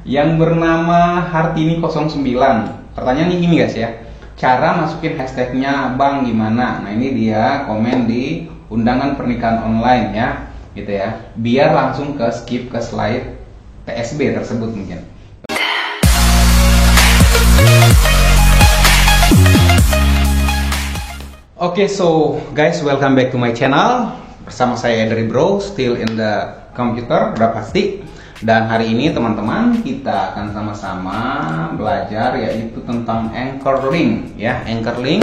yang bernama Hartini09. Pertanyaannya gini guys ya, cara masukin hashtagnya Bang gimana? Nah ini dia komen di undangan pernikahan online ya, gitu ya. Biar langsung ke skip ke slide PSB tersebut mungkin. Oke, so guys, welcome back to my channel. Bersama saya dari Bro, still in the computer, udah pasti. Dan hari ini teman-teman kita akan sama-sama belajar yaitu tentang anchor link ya, anchor link.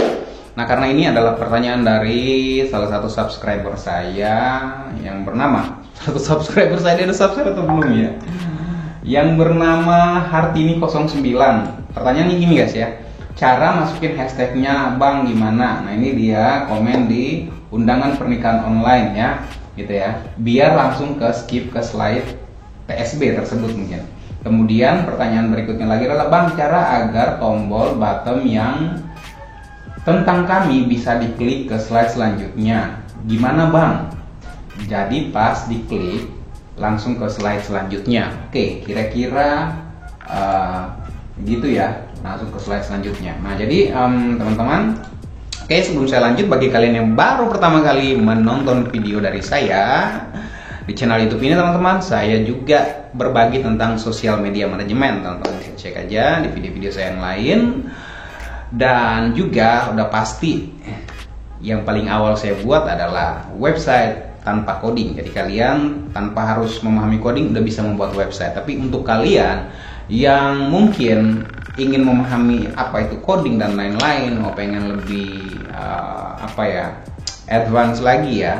Nah, karena ini adalah pertanyaan dari salah satu subscriber saya yang bernama dia udah subscribe atau belum ya? Yang bernama Hartini09. Pertanyaannya gini guys ya, cara masukin hashtagnya Bang gimana? Nah ini dia komen di undangan pernikahan online ya, gitu ya. Biar langsung ke skip ke slide PSB tersebut mungkin. Kemudian pertanyaan berikutnya lagi adalah Bang, cara agar tombol bottom yang tentang kami bisa diklik ke slide selanjutnya gimana Bang? Jadi pas diklik langsung ke slide selanjutnya. Oke, kira-kira gitu ya, langsung ke slide selanjutnya. Nah jadi teman-teman, oke, sebelum saya lanjut, bagi kalian yang baru pertama kali menonton video dari saya di channel YouTube ini teman-teman, saya juga berbagi tentang sosial media manajemen. Teman-teman bisa cek aja di video-video saya yang lain. Dan juga udah pasti yang paling awal saya buat adalah website tanpa coding. Jadi kalian tanpa harus memahami coding udah bisa membuat website. Tapi untuk kalian yang mungkin ingin memahami apa itu coding dan lain-lain, mau pengen lebih advance lagi ya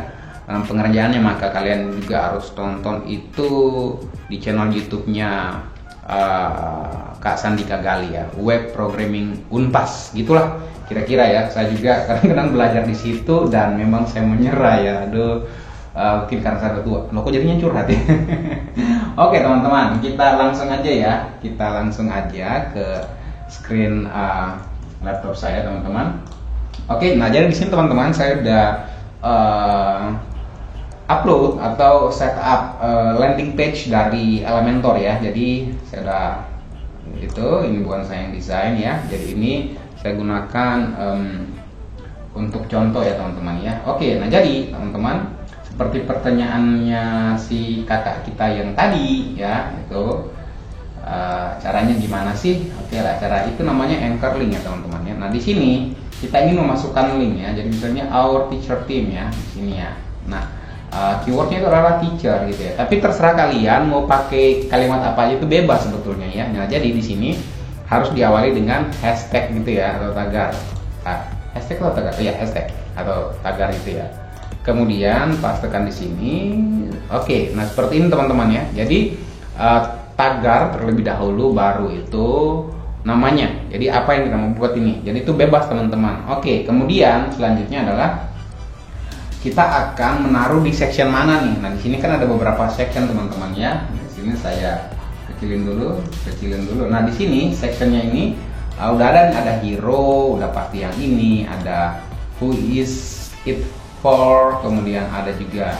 dalam pengerjaannya, maka kalian juga harus tonton itu di channel YouTube-nya Kak Sandika Gali ya, Web Programming Unpas, gitulah kira-kira ya. Saya juga kadang-kadang belajar di situ dan memang saya menyerah ya, mungkin karena saya udah tua. Loh kok jadinya curhat ya? Oke teman-teman, kita langsung aja ke screen laptop saya teman-teman. Oke, nah jadi di sini teman-teman saya udah upload atau setup landing page dari Elementor ya. Jadi saya udah ini bukan saya yang desain ya. Jadi ini saya gunakan untuk contoh ya teman-teman ya. Oke, nah jadi teman-teman, seperti pertanyaannya si kakak kita yang tadi ya, itu caranya gimana sih? Oke lah, cara itu namanya anchor link ya teman-teman ya. Nah di sini kita ingin memasukkan link ya. Jadi misalnya our teacher team ya di sini ya. Nah keywordnya itu adalah teacher gitu ya. Tapi terserah kalian mau pakai kalimat apa aja, itu bebas sebetulnya ya. Nah jadi di sini harus diawali dengan hashtag gitu ya, atau tagar. Hashtag atau tagar? Ya hashtag atau tagar gitu ya. Kemudian pas tekan di sini, oke. Nah seperti ini teman-teman ya. Jadi tagar terlebih dahulu, baru itu namanya. Jadi apa yang kita mau buat ini? Jadi itu bebas teman-teman. Oke. Kemudian selanjutnya adalah kita akan menaruh di section mana nih? Nah di sini kan ada beberapa section teman-teman ya. Di sini saya kecilin dulu. Nah di sini sectionnya ini udah ada hero, udah pasti yang ini, ada who is it for, kemudian ada juga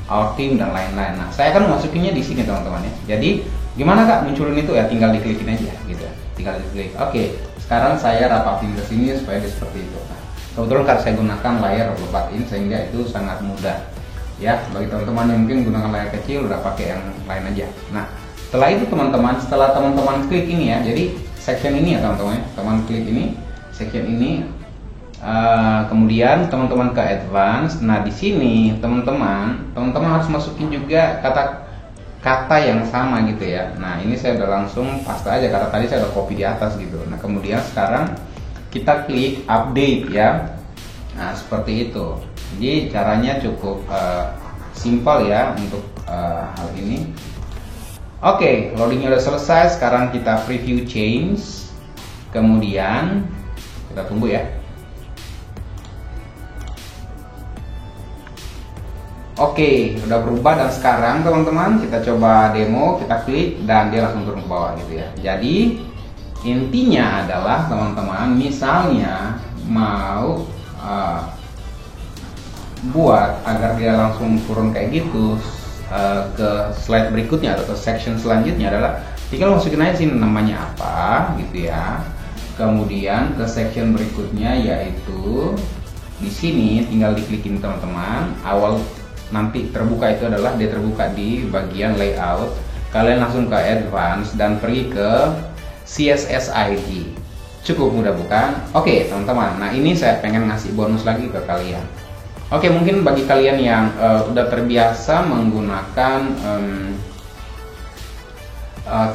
our team dan lain-lain. Nah saya akan masukinnya di sini teman-teman ya. Jadi gimana Kak munculin itu ya? Tinggal diklikin aja gitu. Tinggal diklik. Oke. Sekarang saya rapatin ke sini supaya dia seperti itu. Nah, kebetulan karena saya gunakan layar lebat ini sehingga itu sangat mudah ya. Bagi teman-teman yang mungkin gunakan layar kecil udah pakai yang lain aja. Nah setelah itu teman-teman, setelah teman-teman klik ini ya, jadi section ini ya teman-teman ya, teman klik ini section ini, kemudian teman-teman ke advance. Nah di sini teman-teman harus masukin juga kata yang sama gitu ya. Nah ini saya udah langsung paste aja karena tadi saya udah copy di atas gitu. Nah kemudian sekarang kita klik update ya. Nah seperti itu. Jadi caranya cukup simpel ya untuk hal ini. Oke, loadingnya udah selesai. Sekarang kita preview change. Kemudian kita tunggu ya. Oke, udah berubah dan sekarang teman-teman kita coba demo, kita klik dan dia langsung turun ke bawah gitu ya. Jadi intinya adalah teman-teman, misalnya mau buat agar dia langsung turun kayak gitu ke slide berikutnya atau ke section selanjutnya adalah tinggal masukin aja sini namanya apa gitu ya. Kemudian ke section berikutnya yaitu di sini tinggal diklikin teman-teman. Awal nanti terbuka itu adalah dia terbuka di bagian layout. Kalian langsung ke advance dan pergi ke CSS ID. Cukup mudah bukan? Oke teman-teman, nah ini saya pengen ngasih bonus lagi ke kalian. Oke, mungkin bagi kalian yang udah terbiasa menggunakan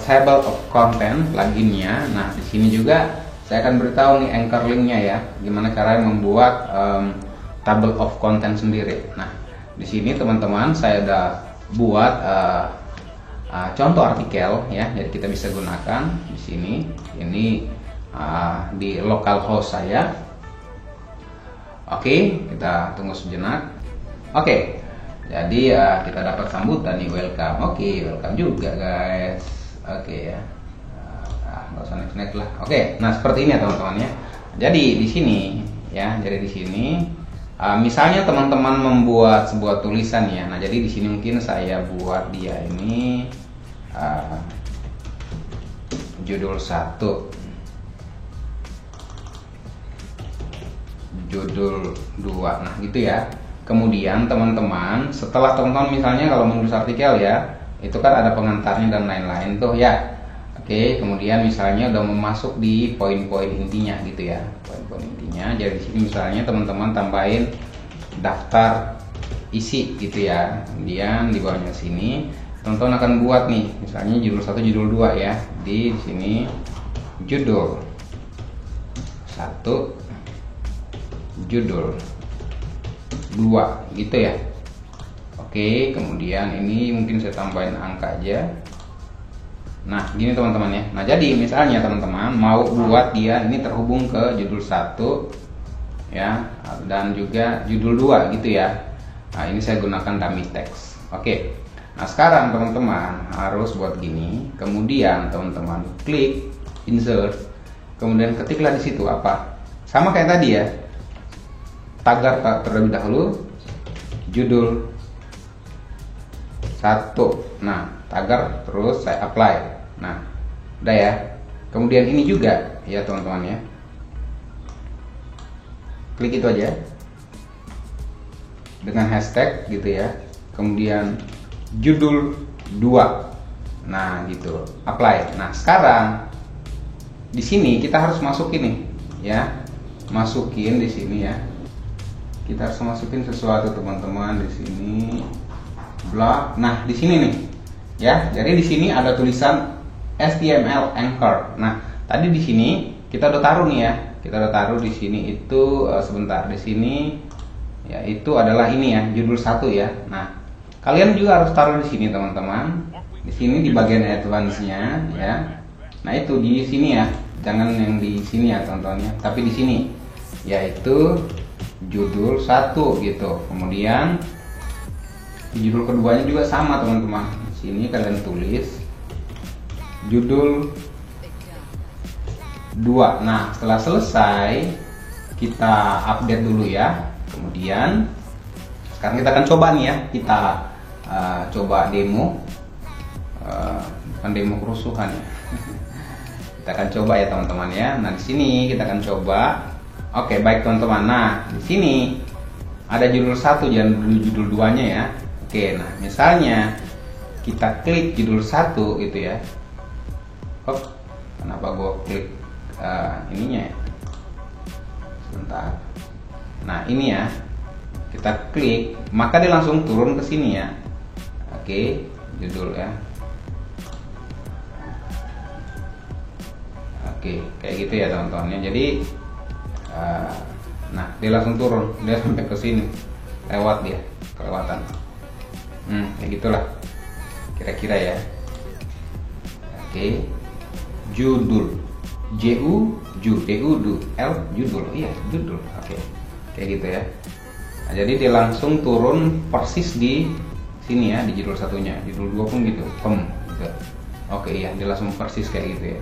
table of content pluginnya, nah di sini juga saya akan beritahu nih anchor linknya ya, gimana cara membuat table of content sendiri. Nah di sini teman-teman saya udah buat contoh artikel ya, jadi kita bisa gunakan di sini. Ini di localhost saya. Oke, kita tunggu sejenak. Oke, jadi kita dapat sambutan nih, welcome. Oke, welcome juga guys. Oke ya, nggak usah next lah. Oke, nah seperti ini ya teman-teman ya. Jadi di sini ya, jadi di sini misalnya teman-teman membuat sebuah tulisan ya. Nah jadi di sini mungkin saya buat dia ini judul 1, judul 2, nah gitu ya. Kemudian teman-teman, setelah teman-teman misalnya kalau menulis artikel ya, itu kan ada pengantarnya dan lain-lain tuh ya. Oke, kemudian misalnya udah memasuk di poin-poin intinya gitu ya, poin-poin intinya. Jadi di sini misalnya teman-teman tambahin daftar isi gitu ya. Kemudian di bawahnya sini teman-teman akan buat nih, misalnya judul 1, judul 2 ya. Di sini judul 1, judul 2 gitu ya. Oke, kemudian ini mungkin saya tambahin angka aja. Nah gini teman-teman ya. Nah jadi misalnya teman-teman mau buat dia ini terhubung ke judul 1 ya, dan juga judul 2 gitu ya. Nah ini saya gunakan dummy text. Oke, nah sekarang teman-teman harus buat gini. Kemudian teman-teman klik insert, kemudian ketiklah di situ apa, sama kayak tadi ya, tagar terlebih dahulu judul 1. Nah tagar, terus saya apply. Nah udah ya. Kemudian ini juga ya teman-teman ya, klik itu aja dengan hashtag gitu ya. Kemudian judul 2, nah gitu, apply. Nah sekarang di sini kita harus masukin nih ya, masukin di sini ya. Kita harus masukin sesuatu teman-teman di sini, blog. Nah di sini nih ya. Jadi di sini ada tulisan HTML anchor. Nah tadi di sini kita udah taruh nih ya. Kita udah taruh di sini itu sebentar, di sini ya itu adalah ini ya, judul 1 ya. Nah kalian juga harus taruh di sini teman-teman. Di sini di bagian advance-nya ya. Nah itu di sini ya. Jangan yang di sini ya teman-teman ya, tapi di sini yaitu judul 1 gitu. Kemudian di judul keduanya juga sama teman-teman. Di sini kalian tulis judul 2. Nah setelah selesai kita update dulu ya. Kemudian sekarang kita akan coba nih ya. Kita coba demo, bukan demo kerusuhan ya. Kita akan coba ya teman-teman ya. Nah di sini kita akan coba. Oke, baik teman-teman. Nah, di sini ada judul 1, jangan judul 2-nya ya. Oke, nah misalnya kita klik judul 1 gitu ya. Oh, kenapa gue klik ininya ya? Sebentar. Nah, ini ya. Kita klik, maka dia langsung turun ke sini ya. Oke, judul ya. Oke, kayak gitu ya teman-teman ya. Jadi nah dia langsung turun, dia sampai ke sini, lewat dia, kelewatan. Kayak gitulah kira-kira ya. Oke, judul judul, iya judul. Oke, kayak gitu ya. Nah, jadi dia langsung turun persis di sini ya, di judul 1-nya. Judul 2 pun gitu, gitu. Oke, iya dia langsung persis kayak gitu ya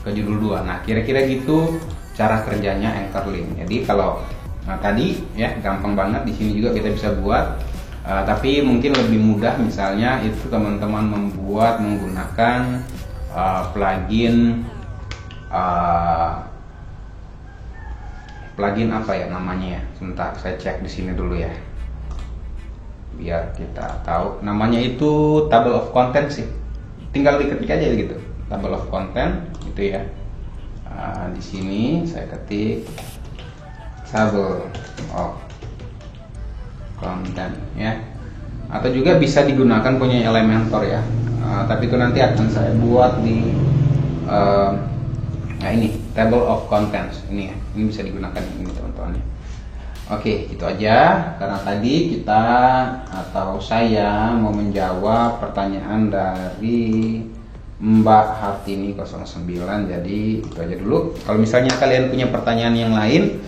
ke judul 2. Nah kira-kira gitu cara kerjanya anchor link. Jadi kalau tadi ya gampang banget, di sini juga kita bisa buat, tapi mungkin lebih mudah misalnya itu teman-teman membuat menggunakan plugin apa ya namanya ya, sebentar saya cek di sini dulu ya biar kita tahu. Namanya itu table of content sih, tinggal diketik aja gitu, table of content gitu ya. Di sini saya ketik table of content ya, atau juga bisa digunakan punya Elementor ya. Tapi itu nanti akan saya buat di nah ini table of contents ini ya, ini bisa digunakan ini teman-teman ya. Oke, itu aja karena tadi kita atau saya mau menjawab pertanyaan dari Mbak Hartini 09. Jadi itu aja dulu. Kalau misalnya kalian punya pertanyaan yang lain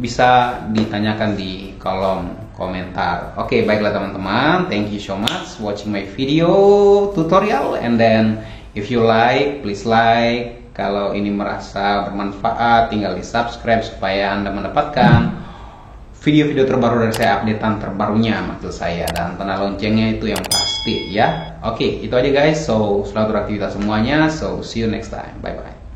bisa ditanyakan di kolom komentar. Oke, baiklah teman-teman. Thank you so much watching my video tutorial, and then if you like, please like. Kalau ini merasa bermanfaat, tinggal di subscribe supaya Anda mendapatkan video-video terbaru dari saya, updatean terbarunya maksud saya, dan tanda loncengnya itu yang pasti ya. Oke, itu aja guys. So, selamat beraktivitas semuanya. So, see you next time. Bye bye.